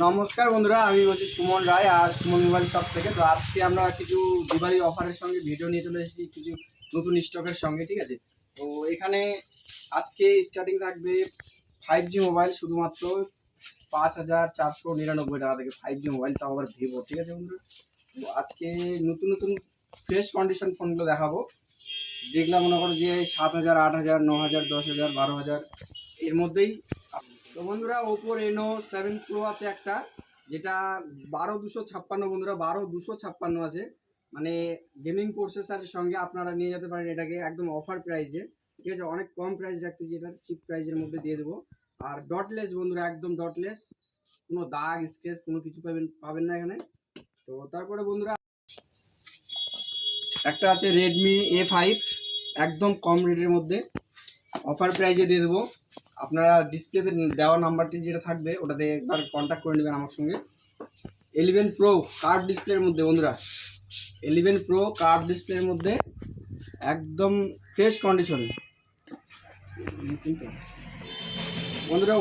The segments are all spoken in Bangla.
নমস্কার বন্ধুরা, আমি বলছি সুমন রায় আর সুমন মোবাইল শপ থেকে। তো আজকে আমরা কিছু দিওয়ালি অফারের সঙ্গে ভিডিও নিয়ে চলে এসেছি, কিছু নতুন স্টকের সঙ্গে। ঠিক আছে, তো এখানে আজকে স্টার্টিং থাকবে 5G মোবাইল শুধুমাত্র 5,499 টাকা থেকে 5G মোবাইল, তাও আবার ভিভো। ঠিক আছে বন্ধুরা, তো আজকে নতুন নতুন ফ্রেশ কন্ডিশন ফোনগুলো দেখাবো, যেগুলো মনে করো যে 7,000, 8,000, 9,000, 10,000, 12,000 এর মধ্যেই। তো বন্ধুরা, ওপো Reno 7 Pro আছে একটা, যেটা 12,256 বন্ধুরা, 12,256 আছে। মানে গেমিং প্রসেসরের সঙ্গে আপনারা নিয়ে যেতে পারেন এটাকে একদম অফার প্রাইসে। ঠিক আছে, অনেক কম প্রাইস রাখতেছি, এটা চিপ প্রাইসের মধ্যে দিয়ে দেবো। আর ডটলেস বন্ধুরা, একদম ডটলেস, কোনো দাগ স্ক্র্যাচ কোনো কিছু পাবেন না এখানে। তো তারপরে বন্ধুরা একটা আছে Redmi A5, একদম কম রেটের মধ্যে অফার প্রাইজে দিয়ে দেবো। আপনারা ডিসপ্লেতে দেওয়া নাম্বারটি যেটা থাকবে ওটাতে একবার কন্ট্যাক্ট করে নেবেন আমার সঙ্গে। 11 Pro কার্ভ ডিসপ্লের মধ্যে বন্ধুরা, 11 Pro কার্ভ ডিসপ্লের মধ্যে একদম ফ্রেশ কন্ডিশন বন্ধুরা।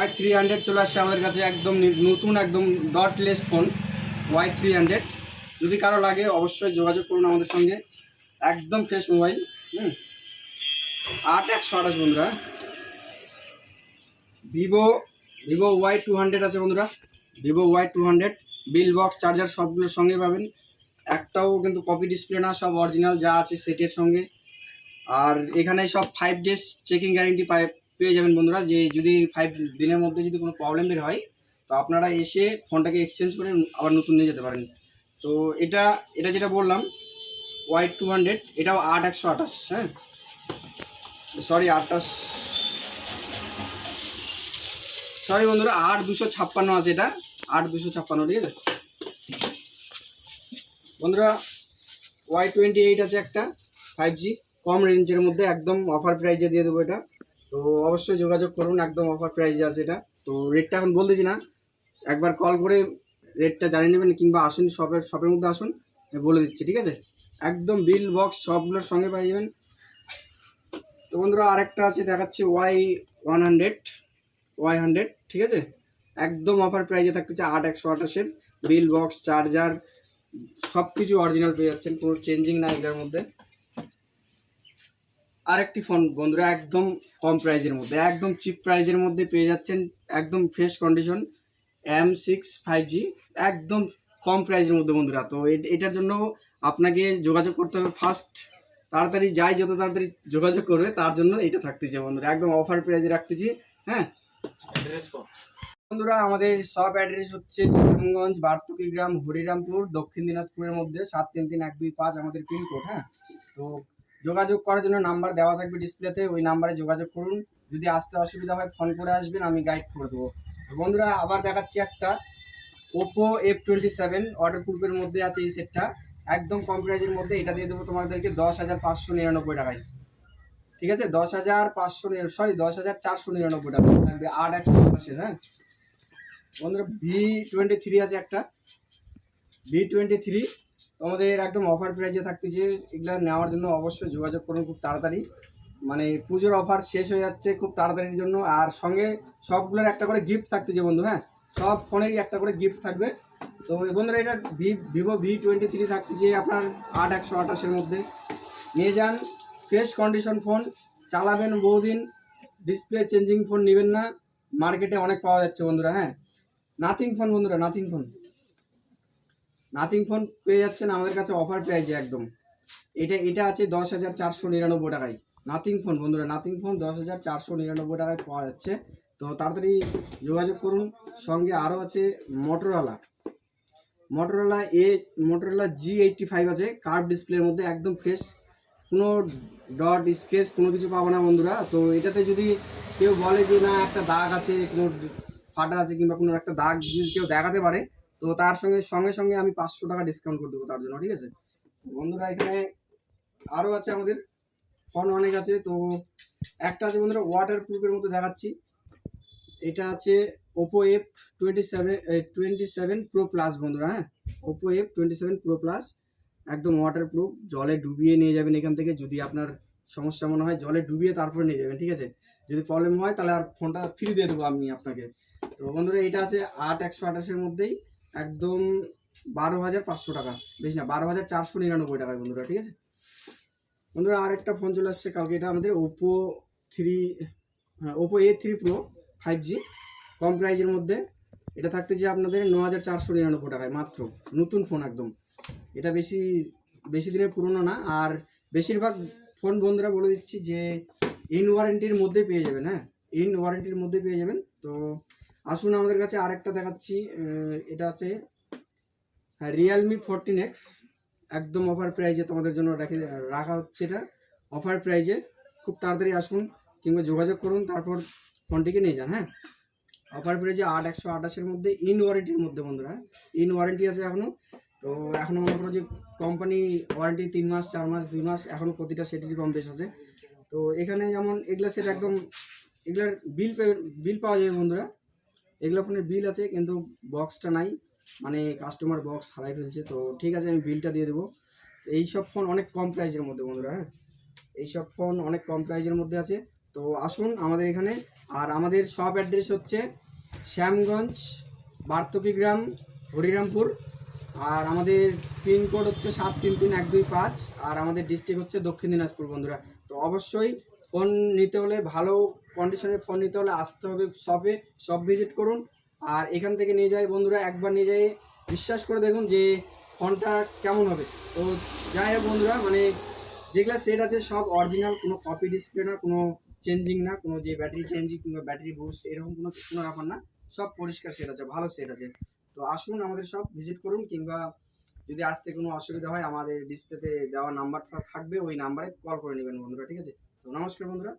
Y300 চলে আসছে আমাদের কাছে, একদম নতুন, একদম ডটলেস ফোন Y300। যদি কারো লাগে অবশ্যই যোগাযোগ করুন আমাদের সঙ্গে, একদম ফ্রেশ মোবাইল। 8,128 বন্ধুরা। ভিভো Y200 আছে বন্ধুরা, Vivo Y200 bill box charger সবগুলোর সঙ্গে পাবেন, একটাও কিন্তু কপি ডিসপ্লে না, সব অরিজিনাল যা আছে সেটের সঙ্গে। আর এখানে সব 5 ডেজ চেকিং গ্যারেন্টি পেয়ে যাবেন বন্ধুরা, যে যদি 5 দিনের মধ্যে যদি কোনো প্রবলেম বের হয় তো আপনারা এসে ফোনটাকে এক্সচেঞ্জ করে আবার নতুন নিয়ে যেতে পারেন। তো এটা যেটা বললাম Y200, এটাও 8,128, হ্যাঁ সরি 28 বন্ধুরা, 8,256 আছে এটা, 8,256। ঠিক আছে বন্ধুরা, Y28 আছে একটা 5G কম রেঞ্জের মধ্যে, একদম অফার প্রাইজে দিয়ে দেবো এটা। তো অবশ্যই যোগাযোগ করুন, একদম অফার প্রাইজে আছে এটা। তো রেটটা এখন বলতেছি না, একবার কল করে রেটটা জানিয়ে নেবেন, কিংবা আসুন শপের মধ্যে আসুন, বলে দিচ্ছি। ঠিক আছে, একদম বিল বক্স সবগুলোর সঙ্গে পাই যাবেন। তো বন্ধুরা আরেকটা আছে দেখাচ্ছি Y100, ঠিক আছে, একদম অফার প্রাইজে থাকতেছে 8,128 বিল বক্স চার্জার সব কিছু অরিজিনাল পেয়ে যাচ্ছেন, কোনো চেঞ্জিং না এগুলোর মধ্যে। আরেকটি ফোন বন্ধুরা একদম কম প্রাইজের মধ্যে, একদম চিপ প্রাইজের মধ্যে পেয়ে যাচ্ছেন, একদম ফ্রেশ কন্ডিশন M6 5G, একদম কম প্রাইজের মধ্যে বন্ধুরা। তো এটার জন্য আপনাকে যোগাযোগ করতে হবে ফার্স্ট, তাড়াতাড়ি যাই, যত তাড়াতাড়ি যোগাযোগ করবে তার জন্য এটা থাকতেছে বন্ধুরা, একদম অফার প্রাইজে রাখতেছি। হ্যাঁ বন্ধুরা, আমাদের সব অ্যাড্রেস হচ্ছে সুনামগঞ্জ, বার্তুকি গ্রাম, হরিরামপুর, দক্ষিণ দিনাজপুরের মধ্যে 733-125 আমাদের পিনকোড। হ্যাঁ, তো যোগাযোগ করার জন্য নাম্বার দেওয়া থাকবে ডিসপ্লেতে, ওই নাম্বারে যোগাযোগ করুন। যদি আসতে অসুবিধা হয় ফোন করে আসবেন, আমি গাইড করে দেবো। তো বন্ধুরা আবার দেখাচ্ছি একটা ওপো F27 ওয়াটারপ্রুফের মধ্যে আছে এই সেটটা, একদম কম প্রাইজের মধ্যে। এটা দিয়ে দেবো তোমাদেরকে 10,599 টাকায়। ঠিক আছে, 10,499 টাকা থাকবে, 8,128। হ্যাঁ বন্ধুরা, V23 আছে একটা, V23 আমাদের একদম অফার প্রাইজে থাকতেছে। এগুলো নেওয়ার জন্য অবশ্যই যোগাযোগ করুন খুব তাড়াতাড়ি, মানে পুজোর অফার শেষ হয়ে যাচ্ছে খুব তাড়াতাড়ির জন্য। আর সঙ্গে সবগুলোর একটা করে গিফট থাকতেছে বন্ধু। হ্যাঁ, সব ফোনেরই একটা করে গিফট থাকবে। তো বন্ধুরা এটা ভিভো V23 থাকতেছে আপনার 8,128-এর মধ্যে। নিয়ে যান, ফ্রেশ কন্ডিশন ফোন, চালাবেন বহুদিন, ডিসপ্লে চেঞ্জিং ফোন নেবেন না, মার্কেটে অনেক পাওয়া যাচ্ছে বন্ধুরা। হ্যাঁ, নাথিং ফোন বন্ধুরা, নাথিং ফোন পেয়ে যাচ্ছেন আমাদের কাছে অফার প্রাইজে একদম। এটা আছে 10,499 টাকায় নাথিং ফোন বন্ধুরা, নাথিং ফোন 10,499 টাকায় পাওয়া যাচ্ছে। তো তাড়াতাড়ি যোগাযোগ করুন। সঙ্গে আরও আছে মোটরোলা G85 আছে কার্ভ ডিসপ্লের মধ্যে, একদম ফ্রেশ, কোনো ডট স্কেচ কোনো কিছু পাবো না বন্ধুরা। তো এটাতে যদি কেউ বলে যে না একটা দাগ আছে, কোনো ফাটা আছে, কিংবা কোনো একটা দাগ যদি কেউ দেখাতে পারে, তো তার সঙ্গে সঙ্গে আমি 500 টাকা ডিসকাউন্ট করে দেবো তার জন্য। ঠিক আছে বন্ধুরা, এখানে আরও আছে আমাদের ফোন অনেক আছে। তো একটা আছে বন্ধুরা ওয়াটারপ্রুফের মধ্যে দেখাচ্ছি, এটা আছে ওপো F27 Pro Plus বন্ধুরা। হ্যাঁ, ওপো F27 Pro Plus একদম ওয়াটারপ্রুফ, জলে ডুবিয়ে নিয়ে যাবেন এখান থেকে, যদি আপনার সমস্যা মনে হয় জলে ডুবিয়ে তারপরে নিয়ে যাবেন, ঠিক আছে? যদি প্রবলেম হয় তাহলে আর ফোনটা ফ্রি দিয়ে দেবো আমি আপনাকে। তো বন্ধুরা এটা আছে 8/128-এর মধ্যেই একদম 12,500 টাকা, বেশি না 12,499 টাকায় বন্ধুরা, ঠিক আছে? বন্ধুরা আর একটা ফোন চলে আসছে কালকে, এটা আমাদের ওপো থ্রি, হ্যাঁ ওপো A3 Pro 5G, কম প্রাইজের মধ্যে। এটা থাকতেছে আপনাদের 9,499 টাকায় মাত্র, নতুন ফোন একদম। এটা বেশি বেশি দিনের পুরনো না, আর বেশিরভাগ ফোন বন্ধুরা বলে দিচ্ছি যে ইন ওয়ারেন্টির মধ্যে পেয়ে যাবেন। হ্যাঁ, ইন ওয়ারেন্টির মধ্যে পেয়ে যাবেন। তো আসুন আমাদের কাছে আরেকটা দেখাচ্ছি, এটা আছে হ্যাঁ Realme 14X, একদম অফার প্রাইজে তোমাদের জন্য রাখা হচ্ছে। এটা অফার প্রাইজে, খুব তাড়াতাড়ি আসুন কিংবা যোগাযোগ করুন, তারপর ফোনটিকে নিয়ে যান। হ্যাঁ, অফার প্রাইজে 8/128-এর মধ্যে, ইন ওয়ারেন্টির মধ্যে বন্ধুরা। ইন ওয়ারেন্টি আছে এখনও। তো এখনও মনে করো যে কোম্পানি ওয়ারেন্টি 3 মাস 4 মাস 2 মাস এখনও প্রতিটা সেটেরই কম বেশ আছে। তো এখানে যেমন এগুলা সেট একদম, এগুলার বিল পাওয়া যাবে বন্ধুরা। এগুলো ফোনের বিল আছে কিন্তু বক্সটা নাই, মানে কাস্টমার বক্স হারাই ফেলছে। তো ঠিক আছে, আমি বিলটা দিয়ে দেবো। এইসব ফোন অনেক কম প্রাইজের মধ্যে বন্ধুরা। হ্যাঁ, এইসব ফোন অনেক কম প্রাইজের মধ্যে আছে। তো আসুন আমাদের এখানে। আর আমাদের শপ অ্যাড্রেস হচ্ছে শ্যামগঞ্জ, বার্তকি গ্রাম, হরিরামপুর। আর আমাদের পিনকোড হচ্ছে 733125। আর আমাদের ডিস্ট্রিক্ট হচ্ছে দক্ষিণ দিনাজপুর বন্ধুরা। তো অবশ্যই ফোন নিতে হলে, ভালো কন্ডিশনের ফোন নিতে হলে আসতে হবে শপে, শপ ভিজিট করুন। আর এখান থেকে নিয়ে যাই বন্ধুরা, একবার নিয়ে যাই বিশ্বাস করে দেখুন যে ফোনটা কেমন হবে। তো যাই হোক বন্ধুরা, মানে যেগুলো সেট আছে সব অরিজিনাল, কোনো কপি ডিসপ্লে না, কোনো চেঞ্জিং না, কোনো যে ব্যাটারি চেঞ্জিং কিংবা ব্যাটারি বুস্ট এরকম কোনো কোনো ব্যাপার না। সব পরিষ্কার সেট আছে, ভালো সেট আছে। তো আসুন আমাদের সব ভিজিট করুন, কিংবা যদি আসতে কোনো অসুবিধা হয় আমাদের ডিসপ্লেতে দেওয়া নাম্বারটা থাকবে, ওই নাম্বারে কল করে নেবেন বন্ধুরা, ঠিক আছে? তো নমস্কার বন্ধুরা।